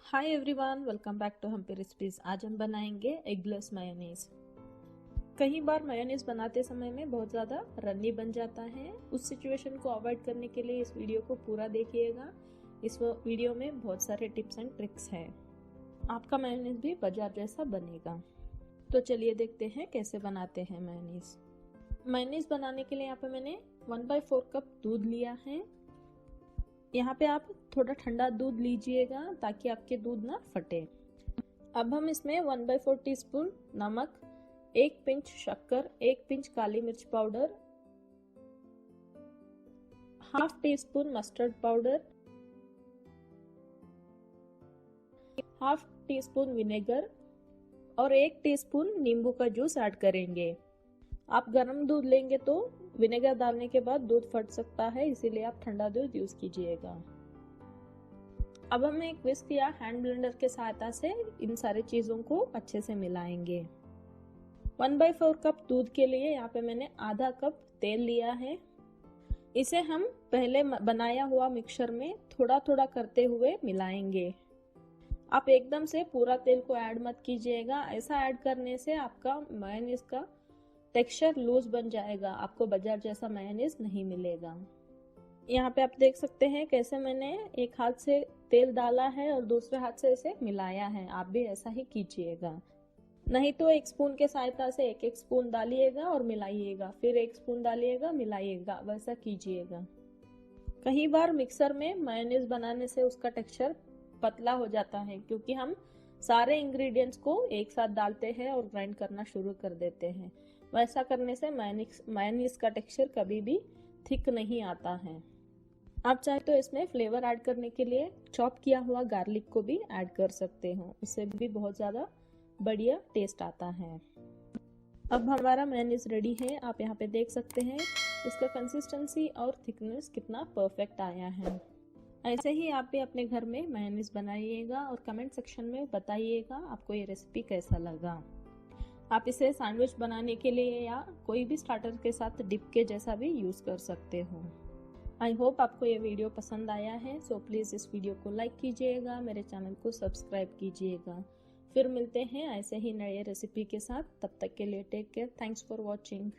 Hi everyone, welcome back to Hampi recipes. आज हम बनाएंगे एगलेस मेयोनीज। कई बार मेयोनीज बनाते समय में बहुत ज़्यादा रन्नी बन जाता है। उस सिचुएशन को अवॉइड करने के लिए इस वीडियो को पूरा देखिएगा। इस वीडियो में बहुत सारे टिप्स एंड ट्रिक्स हैं। आपका मेयोनीज भी बाजार जैसा बनेगा। तो चलिए देखते हैं कैसे बनाते हैं मेयोनीज। मेयोनीज बनाने के लिए यहाँ पे मैंने 1/4 कप दूध लिया है। यहाँ पे आप थोड़ा ठंडा दूध लीजिएगा ताकि आपके दूध ना फटे। अब हम इसमें 1/4 टीस्पून नमक, 1 पिंच शक्कर, 1 पिंच काली मिर्च powder, half tea spoon mustard powder, half tea spoon vinegar और 1 टीस्पून नींबू का जूस ऐड करेंगे। आप गर्म दूध लेंगे तो विनेगर डालने के बाद दूध फट सकता है, इसीलिए आप ठंडा दूध यूज कीजिएगा। अब हम एक विस्क या हैंड ब्लेंडर के सहायता से इन सारी चीजों को अच्छे से मिलाएंगे। 1/4 कप दूध के लिए यहाँ पे मैंने आधा कप तेल लिया है। इसे हम पहले बनाया हुआ मिक्सचर में थोड़ा थोड़ा करते हुए मिलाएंगे। आप एकदम से पूरा तेल को ऐड मत कीजिएगा। ऐसा ऐड करने से आपका मेयोनीज का टेक्सचर लूज बन जाएगा, आपको बाजार जैसा मेयोनीज नहीं मिलेगा। यहाँ पे आप देख सकते हैं कैसे मैंने एक हाथ से तेल डाला है और दूसरे हाथ से इसे मिलाया है। आप भी ऐसा ही कीजिएगा, नहीं तो एक स्पून के सहायता से एक एक स्पून डालिएगा और मिलाइएगा, फिर एक स्पून डालिएगा मिलाइएगा, वैसा कीजिएगा। कई बार मिक्सर में मेयोनीज बनाने से उसका टेक्सचर पतला हो जाता है क्योंकि हम सारे इंग्रेडिएंट्स को एक साथ डालते हैं और ग्राइंड करना शुरू कर देते हैं। वैसा करने से मेयोनीज का टेक्सचर कभी भी थिक नहीं आता है। आप चाहे तो इसमें फ्लेवर ऐड करने के लिए चॉप किया हुआ गार्लिक को भी ऐड कर सकते हो, उससे भी बहुत ज्यादा बढ़िया टेस्ट आता है। अब हमारा मेयोनीज रेडी है। आप यहाँ पे देख सकते हैं इसका कंसिस्टेंसी और थिकनेस कितना परफेक्ट आया है। ऐसे ही आप भी अपने घर में मेयोनीज बनाइएगा और कमेंट सेक्शन में बताइएगा आपको ये रेसिपी कैसा लगा। आप इसे सैंडविच बनाने के लिए या कोई भी स्टार्टर के साथ डिप के जैसा भी यूज कर सकते हो। आई होप आपको ये वीडियो पसंद आया है। सो प्लीज इस वीडियो को लाइक कीजिएगा, मेरे चैनल को सब्सक्राइब कीजिएगा। फिर मिलते हैं ऐसे ही नए रेसिपी के साथ। तब तक के लिए take care. Thanks for watching.